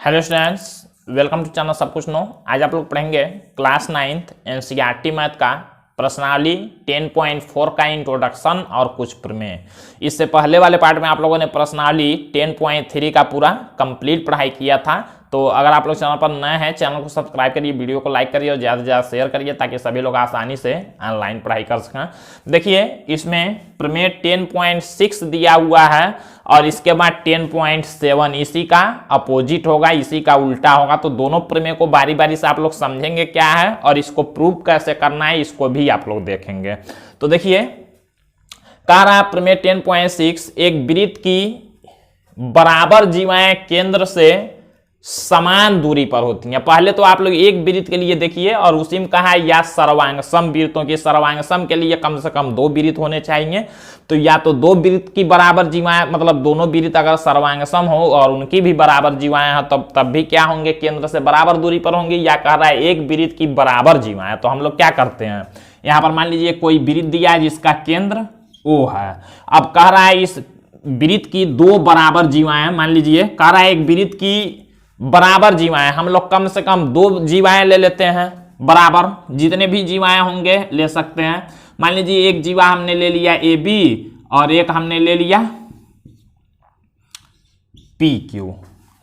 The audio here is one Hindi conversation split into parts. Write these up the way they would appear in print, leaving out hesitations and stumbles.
Hello students, welcome to channel सब कुछ नो। आज आप लोग पढ़ेंगे क्लास 9th एनसीईआरटी मैथ का प्रश्नावली 10.4 का इंट्रोडक्शन और कुछ प्रमेय। इससे पहले वाले पार्ट में आप लोगों ने प्रश्नावली 10.3 का पूरा कंप्लीट पढ़ाई किया था। तो अगर आप लोग चैनल पर नए हैं, चैनल को सब्सक्राइब करिए, वीडियो को लाइक करिए और ज़्यादा से ज़्यादा शेयर करिए ताकि सभी लोग आसानी से ऑनलाइन पढ़ाई कर सकें। देखिए, इसमें प्रमेय 10.6 दिया हुआ है और इसके बाद 10.7 इसी का अपोजिट होगा, इसी का उल्टा होगा। तो दोनों प्रमेय को बारी बारी से आप लोग समझेंगे क्या है और इसको प्रूव कैसे करना है, इसको भी आप लोग देखेंगे। तो देखिए, कह रहा है प्रमेय 10.6 एक वृत्त की बराबर जीवाएं केंद्र से समान दूरी पर होती हैं। पहले तो आप लोग एक वृत्त के लिए देखिए और उसी में कहा है या सर्वांग सम वृत्तों की, सर्वांग सम के लिए कम से कम 2 वृत्त होने चाहिए। तो या तो 2 वृत्त की बराबर जीवाएं, मतलब दोनों वृत्त अगर सर्वांग सम हो और उनकी भी बराबर जीवाएं हैं तब भी क्या होंगे, केंद्र से बराबर दूरी पर होंगे। या कह रहा है एक वृत्त की बराबर जीवाएं। तो हम लोग क्या करते हैं, यहां पर मान लीजिए कोई वृत्त दिया है जिसका केंद्र O है। अब कह रहा है इस वृत्त की 2 बराबर जीवाएं, मान लीजिए कह रहा है एक वृत्त की बराबर जीवाएं, हम लोग कम से कम 2 जीवाएं ले लेते हैं बराबर, जितने भी जीवाएं होंगे ले सकते हैं। मान लीजिए एक जीवा हमने ले लिया AB और एक हमने ले लिया PQ।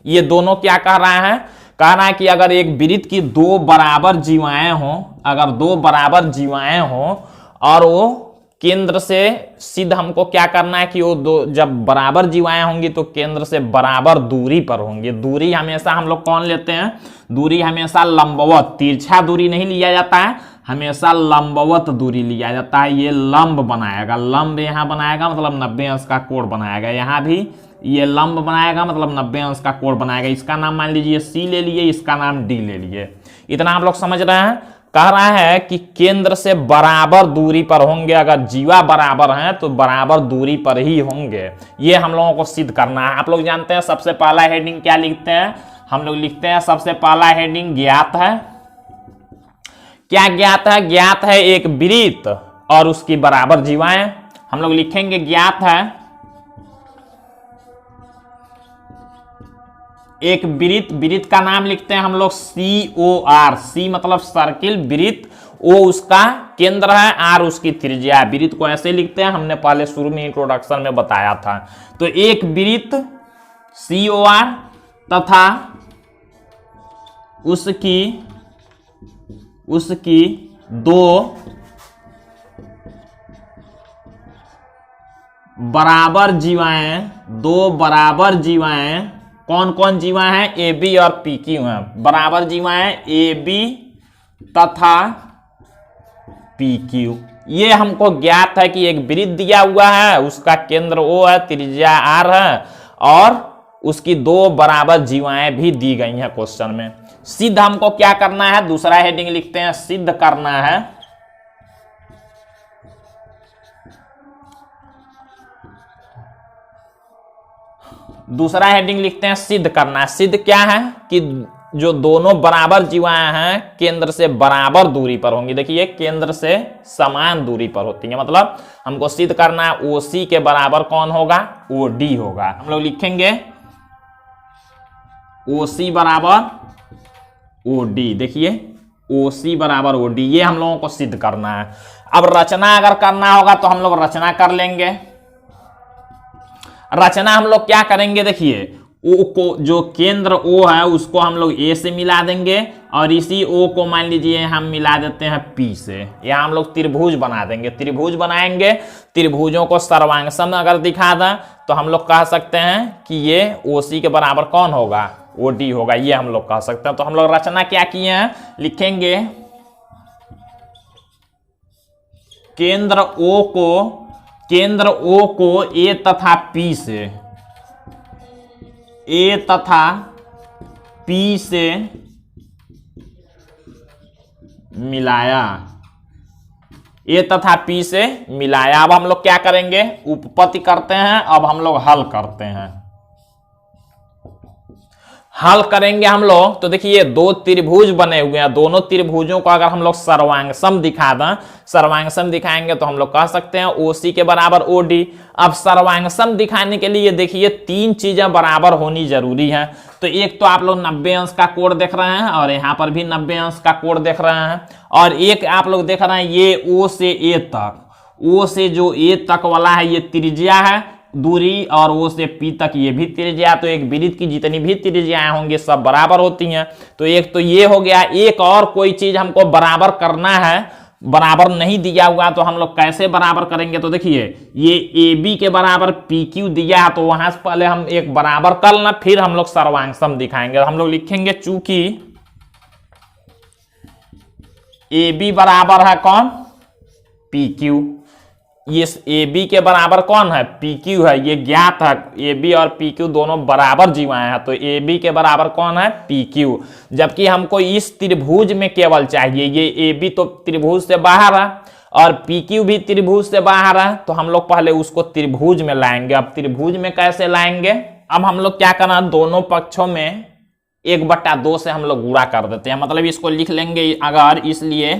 ये दोनों क्या कह रहा है, कह रहा है कि अगर एक वृत्त की 2 बराबर जीवाएं हों, अगर 2 बराबर जीवाएं हों और वो केंद्र से सिद्ध हमको क्या करना है कि वो जब बराबर जीवाएं होंगी तो केंद्र से बराबर दूरी पर होंगी। दूरी हमेशा हम लोग कौन लेते हैं, दूरी हमेशा लंबवत, तिरछा दूरी नहीं लिया जाता है, हमेशा लंबवत दूरी लिया जाता है। ये लंब बनाएगा, लंब यहाँ बनाएगा मतलब 90 अंश का कोण बनाएगा, यहाँ भी ये लंब बनाएगा मतलब 90 अंश का कोण बनाएगा। इसका नाम मान लीजिए C ले लिए, इसका नाम D ले लिए। इतना आप लोग समझ रहे हैं। कह रहा है कि केंद्र से बराबर दूरी पर होंगे, अगर जीवा बराबर हैं तो बराबर दूरी पर ही होंगे। ये हम लोगों को सिद्ध करना है। आप लोग जानते हैं सबसे पहला हेडिंग क्या लिखते हैं, हम लोग लिखते हैं सबसे पहला हेडिंग ज्ञात है। क्या ज्ञात है, ज्ञात है एक वृत्त और उसकी बराबर जीवाएं। हम लोग लिखेंगे ज्ञात है एक वृत्त, वृत्त का नाम लिखते हैं हम लोग COR, C मतलब सर्किल, वृत्त O उसका केंद्र है, R उसकी त्रिज्या है। वृत्त को ऐसे लिखते हैं, हमने पहले शुरू में इंट्रोडक्शन में बताया था। तो एक वृत्त COR तथा उसकी 2 बराबर जीवाएं, 2 बराबर जीवाएं, कौन कौन जीवा हैं, AB और PQ हैं। बराबर जीवाएं AB तथा PQ। ये हमको ज्ञात है कि एक वृत्त दिया हुआ है, उसका केंद्र O है, त्रिज्या R है और उसकी 2 बराबर जीवाएं भी दी गई हैं क्वेश्चन में। सिद्ध हमको क्या करना है, दूसरा हेडिंग लिखते हैं सिद्ध करना है। दूसरा हेडिंग लिखते हैं सिद्ध करना है। सिद्ध क्या है कि जो दोनों बराबर जीवाएं हैं केंद्र से बराबर दूरी पर होंगी। देखिए, केंद्र से समान दूरी पर होती है, मतलब हमको सिद्ध करना है OC के बराबर कौन होगा, OD होगा। हम लोग लिखेंगे OC बराबर OD। देखिए, OC बराबर OD, ये हम लोगों को सिद्ध करना है। अब रचना अगर करना होगा तो हम लोग रचना कर लेंगे। रचना हम लोग क्या करेंगे, देखिए O को, जो केंद्र O है उसको हम लोग A से मिला देंगे और इसी O को मान लीजिए हम मिला देते हैं P से। यहाँ हम लोग त्रिभुज बना देंगे, त्रिभुज बनाएंगे। त्रिभुजों को सर्वांगसम अगर दिखा दें तो हम लोग कह सकते हैं कि ये OC के बराबर कौन होगा, OD होगा, ये हम लोग कह सकते हैं। तो हम लोग रचना क्या किए हैं, लिखेंगे केंद्र O को A तथा P से, A तथा P से मिलाया, A तथा P से मिलाया। अब हम लोग क्या करेंगे, उपपत्ति करते हैं। अब हम लोग हल करते हैं। हल करेंगे हम लोग तो देखिए दो त्रिभुज बने हुए हैं, दोनों त्रिभुजों को अगर हम लोग सर्वांगसम दिखा दें, सर्वांगसम दिखाएंगे तो हम लोग कह सकते हैं OC के बराबर OD। अब सर्वांगसम दिखाने के लिए देखिए तीन चीजें बराबर होनी जरूरी है। तो एक तो आप लोग 90 अंश का कोण देख रहे हैं और यहाँ पर भी 90 अंश का कोण देख रहे हैं, और एक आप लोग देख रहे हैं ये O से A तक, O से जो A तक वाला है ये त्रिज्या है दूरी, और O से P तक ये भी त्रिज्या। तो एक वृत्त की जितनी भी त्रिज्याएं होंगी सब बराबर होती हैं। तो एक तो ये हो गया। एक और कोई चीज हमको बराबर करना है, बराबर नहीं दिया हुआ तो हम लोग कैसे बराबर करेंगे, तो देखिए ये AB के बराबर PQ दिया है, तो वहां से पहले हम एक बराबर कर लें फिर हम लोग सर्वांगसम दिखाएंगे। हम लोग लिखेंगे चूंकि AB बराबर है कौन, PQ, ये AB के बराबर कौन है, PQ है, ये ज्ञात है। AB और PQ दोनों बराबर जीवाएं हैं, तो AB के बराबर कौन है, PQ। जबकि हमको इस त्रिभुज में केवल चाहिए, ये AB तो त्रिभुज से बाहर है और PQ भी त्रिभुज से बाहर है, तो हम लोग पहले उसको त्रिभुज में लाएंगे। अब त्रिभुज में कैसे लाएंगे, अब हम लोग क्या करना, दोनों पक्षों में 1/2 से हम लोग गुणा कर देते हैं। मतलब इसको लिख लेंगे अगर, इसलिए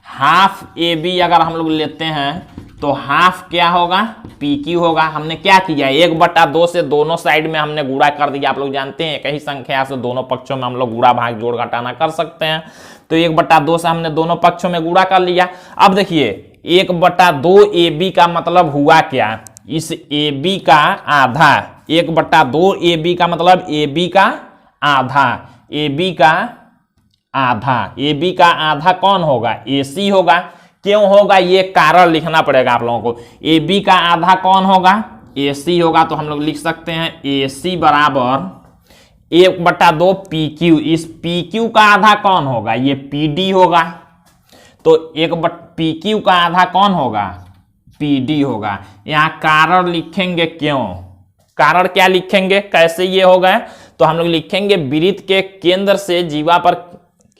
हाफ AB अगर हम लोग लेते हैं तो हाफ क्या होगा, PQ होगा। हमने क्या किया, 1/2 से दोनों साइड में हमने गुणा कर दिया। आप लोग जानते हैं एक ही संख्या से दोनों पक्षों में हम लोग गुणा भाग जोड़ घटाना कर सकते हैं। तो 1/2 से हमने दोनों पक्षों में गुणा कर लिया। अब देखिए 1/2 AB का मतलब हुआ क्या, इस AB का आधा, 1/2 AB का मतलब AB का आधा, AB का आधा, AB का आधा कौन होगा, AC होगा। क्यों होगा ये कारण लिखना पड़ेगा आप लोगों को। AB का आधा कौन होगा, AC होगा। तो हम लोग लिख सकते हैं AC बराबर 1/2 PQ। इस PQ का आधा कौन होगा, ये PD होगा। तो PQ का आधा कौन होगा, PD होगा। यहाँ कारण लिखेंगे, क्यों कारण क्या लिखेंगे, कैसे ये होगा, तो हम लोग लिखेंगे वृत्त के केंद्र से जीवा पर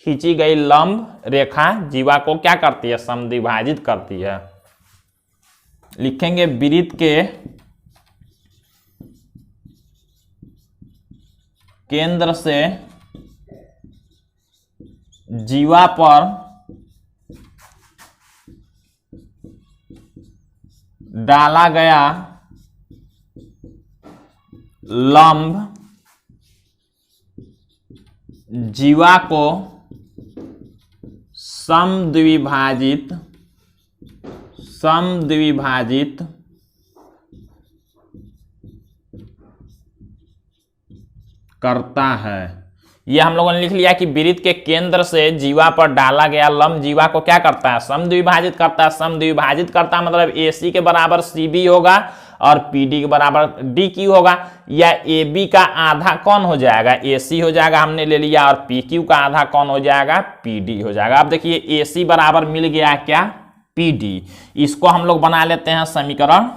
खींची गई लंब रेखा जीवा को क्या करती है, समद्विभाजित करती है। लिखेंगे वृत्त के केंद्र से जीवा पर डाला गया लंब जीवा को समद्विभाजित करता है। यह हम लोगों ने लिख लिया कि वृत्त के केंद्र से जीवा पर डाला गया लंब जीवा को क्या करता है, समद्विभाजित करता है। समद्विभाजित करता मतलब AC के बराबर CB होगा और PD के बराबर DQ होगा। या AB का आधा कौन हो जाएगा, AC हो जाएगा, हमने ले लिया, और PQ का आधा कौन हो जाएगा, PD हो जाएगा। अब देखिए AC बराबर मिल गया क्या, PD। इसको हम लोग बना लेते हैं समीकरण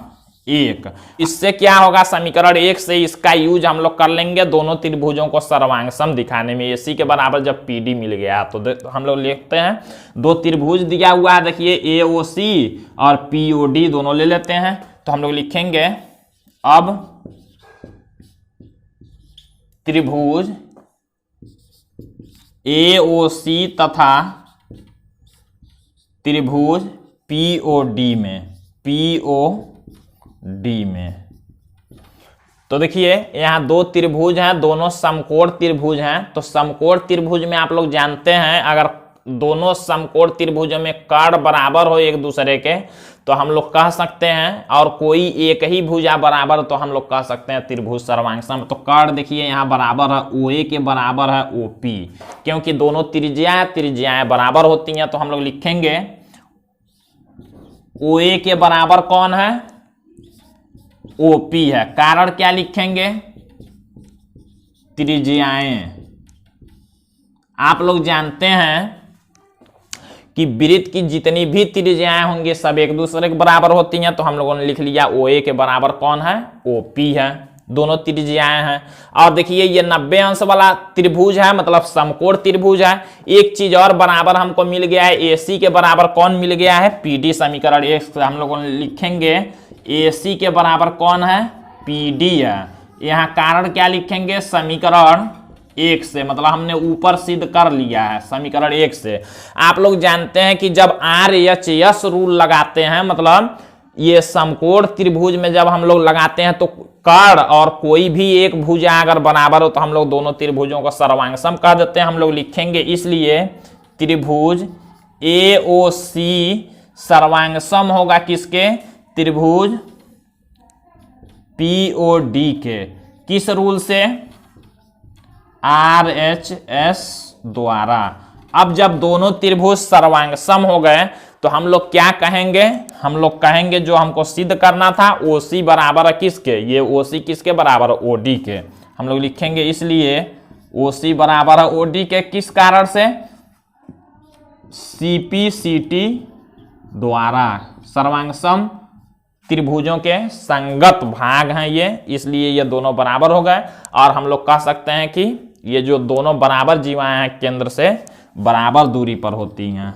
1। इससे क्या होगा, समीकरण 1 से इसका यूज हम लोग कर लेंगे दोनों त्रिभुजों को सर्वांगसम दिखाने में। AC के बराबर जब PD मिल गया तो हम लोग लिखते हैं, दो त्रिभुज दिया हुआ है देखिए AOC और POD दोनों ले लेते हैं। तो हम लोग लिखेंगे अब त्रिभुज AOC तथा त्रिभुज POD में, तो देखिए यहाँ दो त्रिभुज हैं, दोनों समकोण त्रिभुज हैं। तो समकोण त्रिभुज में आप लोग जानते हैं अगर दोनों समकोण त्रिभुजों में कर्ण बराबर हो एक दूसरे के तो हम लोग कह सकते हैं, और कोई एक ही भुजा बराबर तो हम लोग कह सकते हैं त्रिभुज सर्वांगसम। तो कर्ण देखिए यहाँ बराबर है, OA के बराबर है OP, क्योंकि दोनों त्रिज्याएं बराबर होती हैं। तो हम लोग लिखेंगे OA के बराबर कौन है, OP है। कारण क्या लिखेंगे, त्रिज्याएं। आप लोग जानते हैं कि वृत्त की जितनी भी त्रिज्याएं होंगी सब एक दूसरे के बराबर होती हैं। तो हम लोगों ने लिख लिया OA के बराबर कौन है, OP है। दोनों त्रिज्याएं हैं। और देखिए ये 90 अंश वाला त्रिभुज है, मतलब समकोण त्रिभुज है। एक चीज और बराबर हमको मिल गया है, AC के बराबर कौन मिल गया है, PD। समीकरण 1 हम लोगों ने लिखेंगे AC के बराबर कौन है, PD है। यहाँ कारण क्या लिखेंगे, समीकरण 1 से, मतलब हमने ऊपर सिद्ध कर लिया है समीकरण 1 से। आप लोग जानते हैं कि जब RHS रूल लगाते हैं, मतलब ये समकोण त्रिभुज में जब हम लोग लगाते हैं तो कर्ण और कोई भी एक भुजा अगर बराबर हो तो हम लोग दोनों त्रिभुजों का सर्वांग कह देते हैं। हम लोग लिखेंगे इसलिए त्रिभुज AOC सर्वांग सम होगा किसके? त्रिभुज POD के। किस रूल से? RHS द्वारा। अब जब दोनों त्रिभुज सर्वांग सम हो गए तो हम लोग क्या कहेंगे? हम लोग कहेंगे जो हमको सिद्ध करना था OC बराबर है किसके? ये OC किसके बराबर है? OD के। हम लोग लिखेंगे इसलिए OC बराबर है OD के। किस कारण से? CPCT द्वारा। सर्वांग सम त्रिभुजों के संगत भाग हैं ये, इसलिए ये दोनों बराबर हो गए। और हम लोग कह सकते हैं कि ये जो दोनों बराबर जीवाएं हैं केंद्र से बराबर दूरी पर होती हैं।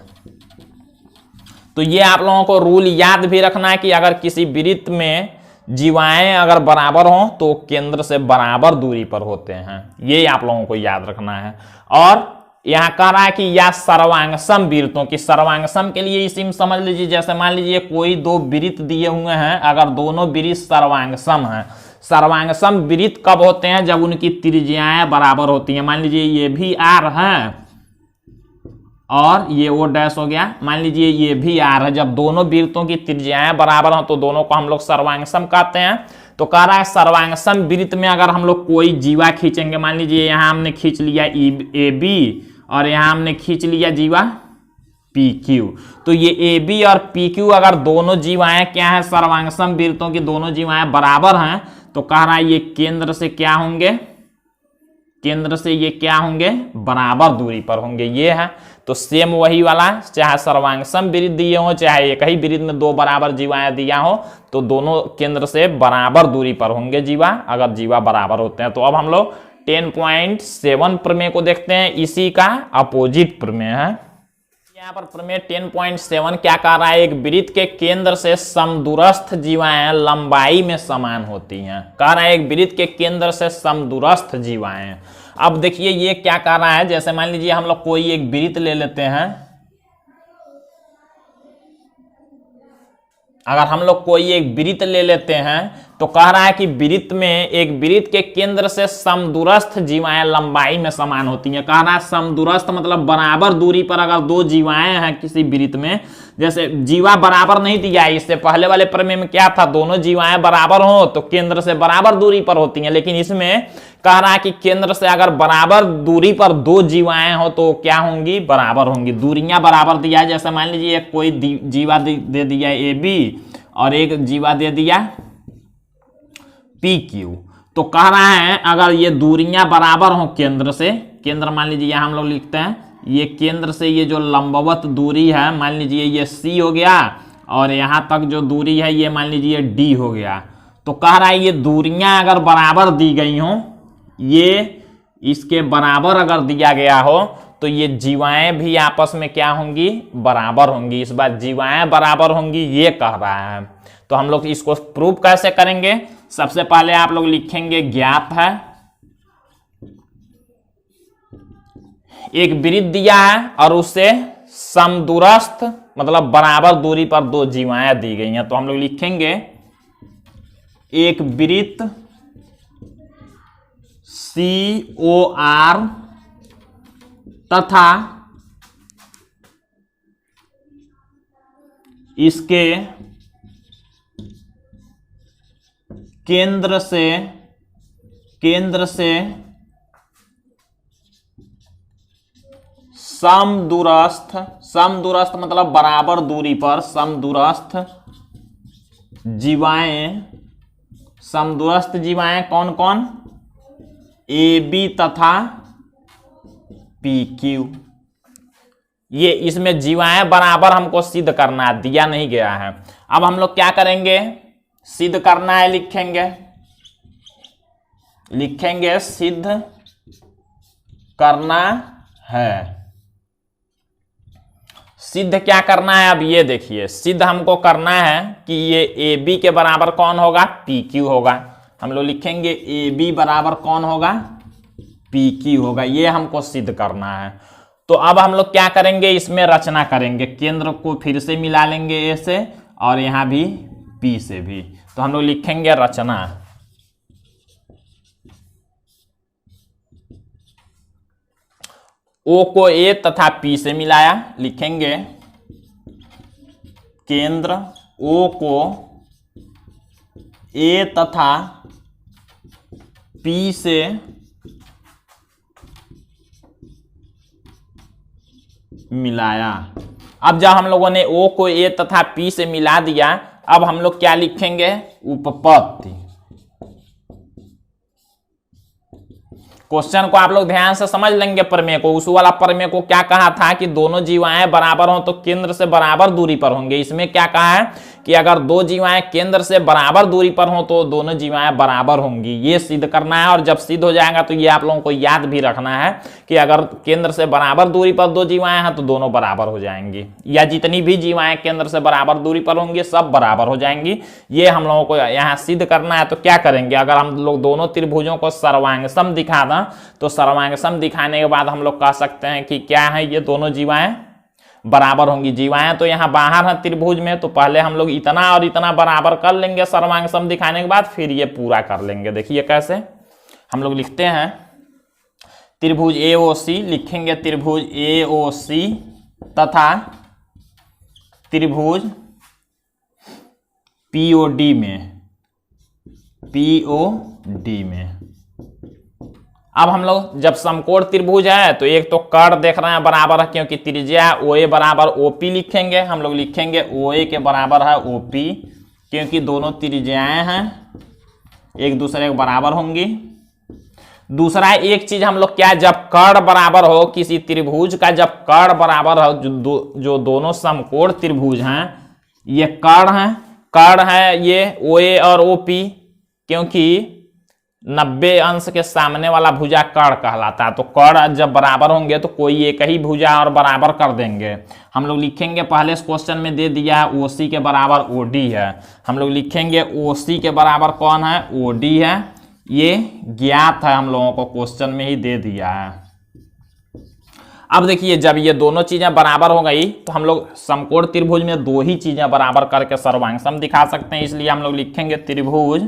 तो ये आप लोगों को रूल याद भी रखना है कि अगर किसी वृत्त में जीवाएं अगर बराबर हों तो केंद्र से बराबर दूरी पर होते हैं, ये आप लोगों को याद रखना है। और यहां कह रहा है कि या सर्वांग सम वृत्तों की, सर्वांग सम के लिए इसी में समझ लीजिए, जैसे मान लीजिए कोई दो वृत्त दिए हुए हैं, अगर दोनों वृत्त सर्वांग सम हैं। सर्वांग सम वृत्त कब होते हैं? जब उनकी त्रिज्याएं बराबर होती हैं। मान लीजिए ये भी R है और ये O डैश हो गया, मान लीजिए ये भी R है। जब दोनों वृत्तों की त्रिज्याएं बराबर हो तो दोनों को हम लोग सर्वांग सम कहते हैं। तो कह रहा है सर्वांग सम वृत्त में अगर हम लोग कोई जीवा खींचेंगे, मान लीजिए यहां हमने खींच लिया AB और यहां हमने खींच लिया जीवा PQ, तो ये AB और PQ अगर दोनों जीवाएं क्या है? सर्वांग सम वृत्तों की दोनों जीवाएं बराबर हैं, तो कह रहा है ये केंद्र से क्या होंगे? केंद्र से ये क्या होंगे? बराबर दूरी पर होंगे। ये है तो सेम वही वाला, चाहे सर्वांग सम वृत्त दिए हो चाहे एक ही वृत्त में दो बराबर जीवाएं दिया हो, तो दोनों केंद्र से बराबर दूरी पर होंगे जीवा, अगर जीवा बराबर होते हैं। तो अब हम लोग 10.7 प्रमेय को देखते हैं, इसी का अपोजिट प्रमेय है। यहाँ पर प्रमेय 10.7 क्या कह रहा है? एक वृत्त के केंद्र से समदूरस्थ जीवाएं लंबाई में समान होती हैं। कह रहा है एक वृत्त के केंद्र से समदूरस्थ जीवाएं। अब देखिए ये क्या कह रहा है, जैसे मान लीजिए हम लोग कोई एक वृत्त ले लेते हैं। अगर हम लोग कोई एक वृत्त ले लेते हैं तो कह रहा है कि वृत्त में एक वृत्त के केंद्र से समदूरस्थ जीवाएं लंबाई में समान होती हैं। कह रहा है समदूरस्थ मतलब बराबर दूरी पर अगर दो जीवाएं हैं किसी वृत्त में, जैसे जीवा बराबर नहीं दिया है, इससे पहले वाले प्रमेय में क्या था? दोनों जीवाएं बराबर हो तो केंद्र से बराबर दूरी पर होती हैं। लेकिन इसमें कह रहा है कि केंद्र से अगर बराबर दूरी पर दो जीवाएं हो तो क्या होंगी? बराबर होंगी। दूरियां बराबर दिया है, जैसे मान लीजिए कोई जीवा दे दिया AB और एक जीवा दे दिया PQ, तो कह रहा है अगर ये दूरियां बराबर हो केंद्र से, केंद्र मान लीजिए यहां हम लोग लिखते हैं ये केंद्र से ये जो लंबवत दूरी है, मान लीजिए ये C हो गया और यहां तक जो दूरी है ये मान लीजिए D हो गया। तो कह रहा है ये दूरियां अगर बराबर दी गई हो, ये इसके बराबर अगर दिया गया हो तो ये जीवाएं भी आपस में क्या होंगी? बराबर होंगी। इस बार जीवाएं बराबर होंगी, ये कह रहा है। तो हम लोग इसको प्रूव कैसे करेंगे? सबसे पहले आप लोग लिखेंगे ज्ञात है, एक वृत्त दिया है और उससे समदूरस्थ मतलब बराबर दूरी पर दो जीवाएं दी गई हैं। तो हम लोग लिखेंगे एक वृत्त COR तथा इसके केंद्र से समदूरस्थ मतलब बराबर दूरी पर समदूरस्थ जीवाएं कौन कौन? AB तथा PQ। ये इसमें जीवाएं बराबर हमको सिद्ध करना दिया नहीं गया है। अब हम लोग क्या करेंगे? सिद्ध करना है, लिखेंगे सिद्ध करना है। सिद्ध क्या करना है? अब ये देखिए सिद्ध हमको करना है कि ये AB के बराबर कौन होगा? PQ होगा। हम लोग लिखेंगे AB बराबर कौन होगा? पी क्यू होगा, ये हमको सिद्ध करना है। तो अब हम लोग क्या करेंगे, इसमें रचना करेंगे, केंद्र को फिर से मिला लेंगे ए से और यहां भी पी से भी। तो हम लोग लिखेंगे रचना, ओ को ए तथा पी से मिलाया, लिखेंगे केंद्र ओ को ए तथा पी से मिलाया। अब जब हम लोगों ने ओ को ए तथा पी से मिला दिया, अब हम लोग क्या लिखेंगे, उपपत्ति। क्वेश्चन को आप लोग ध्यान से समझ लेंगे। प्रमेय को, उस वाला प्रमेय को क्या कहा था कि दोनों जीवाएं बराबर हो तो केंद्र से बराबर दूरी पर होंगे। इसमें क्या कहा है कि अगर दो जीवाएं केंद्र से बराबर दूरी पर हो तो दोनों जीवाएं बराबर होंगी, ये सिद्ध करना है। और जब सिद्ध हो जाएगा तो ये आप लोगों को याद भी रखना है कि अगर केंद्र से बराबर दूरी पर दो जीवाएं हैं तो दोनों बराबर हो जाएंगी, या जितनी भी जीवाएं केंद्र से बराबर दूरी पर होंगी सब बराबर हो जाएंगी। ये हम लोगों को यहाँ सिद्ध करना है। तो क्या करेंगे, अगर हम लोग दोनों त्रिभुजों को सर्वांगसम दिखा दें तो सर्वांगसम दिखाने के बाद हम लोग कह सकते हैं कि क्या है, ये दोनों जीवाएं बराबर होंगी। जीवाएं तो यहाँ बाहर है त्रिभुज में, तो पहले हम लोग इतना और इतना बराबर कर लेंगे सर्वांगसम दिखाने के बाद, फिर ये पूरा कर लेंगे। देखिए कैसे हम लोग लिखते हैं, त्रिभुज एओसी लिखेंगे, त्रिभुज एओसी तथा त्रिभुज पीओडी में। अब हम लोग जब समकोण त्रिभुज है तो एक तो कर्ण देख रहे हैं बराबर है, क्योंकि त्रिज्या ओए बराबर ओपी लिखेंगे। हम लोग लिखेंगे ओए के बराबर है ओपी, क्योंकि दोनों त्रिज्याएं हैं एक दूसरे के बराबर होंगी। दूसरा एक चीज हम लोग क्या, जब कर्ण बराबर हो किसी त्रिभुज का, जब कर्ण बराबर हो, जो दोनों समकोण त्रिभुज हैं ये कर्ण है ये ओए और ओपी, क्योंकि 90 अंश के सामने वाला भुजा कर्ण कहलाता है। तो कर्ण जब बराबर होंगे तो कोई एक ही भुजा और बराबर कर देंगे। हम लोग लिखेंगे, पहले इस क्वेश्चन में दे दिया है ओसी के बराबर ओडी है, हम लोग लिखेंगे ओसी के बराबर कौन है, ओडी है। ये ज्ञात है, हम लोगों को क्वेश्चन में ही दे दिया है। अब देखिए, जब ये दोनों चीजें बराबर हो गई तो हम लोग समकोण त्रिभुज में दो ही चीजें बराबर करके सर्वांगसम दिखा सकते हैं। इसलिए हम लोग लिखेंगे त्रिभुज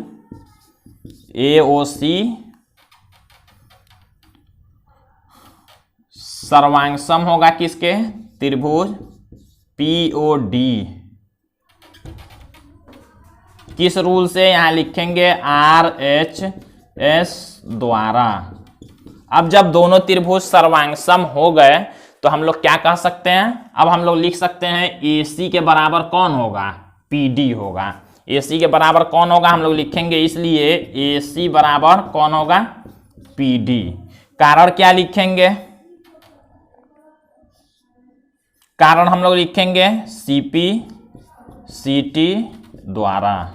एओसी सर्वांगसम होगा किसके, त्रिभुज पीओडी। किस रूल से, यहां लिखेंगे RHS द्वारा। अब जब दोनों त्रिभुज सर्वांगसम हो गए तो हम लोग क्या कह सकते हैं, अब हम लोग लिख सकते हैं AC के बराबर कौन होगा, PD होगा। AC के बराबर कौन होगा, हम लोग लिखेंगे, इसलिए AC बराबर कौन होगा, PD। कारण क्या लिखेंगे, कारण हम लोग लिखेंगे CP CT द्वारा।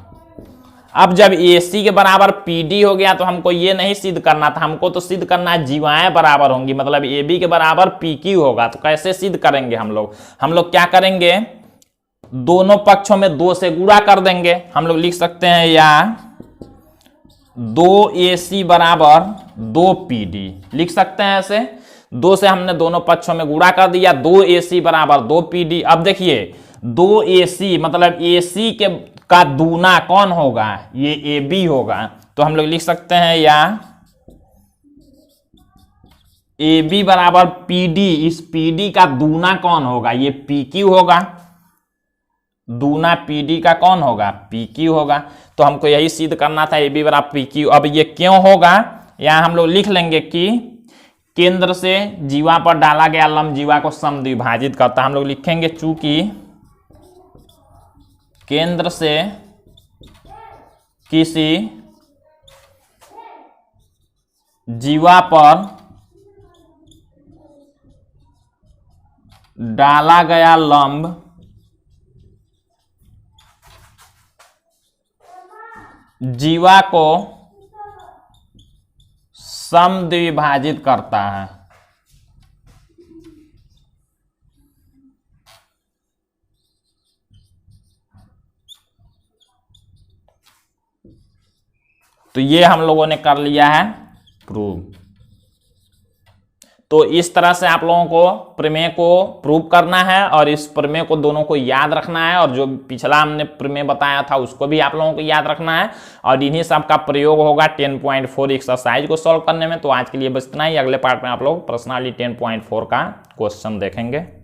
अब जब AC के बराबर PD हो गया तो हमको ये नहीं सिद्ध करना था, हमको तो सिद्ध करना है जीवाएं बराबर होंगी, मतलब AB के बराबर PQ होगा। तो कैसे सिद्ध करेंगे हम लोग क्या करेंगे, दोनों पक्षों में 2 से गुणा कर देंगे। हम लोग लिख सकते हैं या 2AC बराबर 2PD लिख सकते हैं ऐसे। 2 से हमने दोनों पक्षों में गुणा कर दिया, 2AC बराबर 2PD। अब देखिए 2AC मतलब AC का दूना कौन होगा, ये AB होगा। तो हम लोग लिख सकते हैं या AB बराबर PD, इस PD का दूना कौन होगा, ये PQ होगा। दूना PD का कौन होगा, PQ होगा। तो हमको यही सिद्ध करना था, AB बराबर PQ। अब ये क्यों होगा, यहां हम लोग लिख लेंगे कि केंद्र से जीवा पर डाला गया लंब जीवा को समद्विभाजित करता है। हम लोग लिखेंगे चूंकि केंद्र से किसी जीवा पर डाला गया लंब जीवा को समद्विभाजित करता है। तो ये हम लोगों ने कर लिया है प्रूव। तो इस तरह से आप लोगों को प्रमेय को प्रूव करना है और इस प्रमेय को दोनों को याद रखना है, और जो पिछला हमने प्रमेय बताया था उसको भी आप लोगों को याद रखना है, और इन्हीं सब का प्रयोग होगा 10.4 एक्सरसाइज को सॉल्व करने में। तो आज के लिए बस इतना ही, अगले पार्ट में आप लोग पर्सनली 10.4 का क्वेश्चन देखेंगे।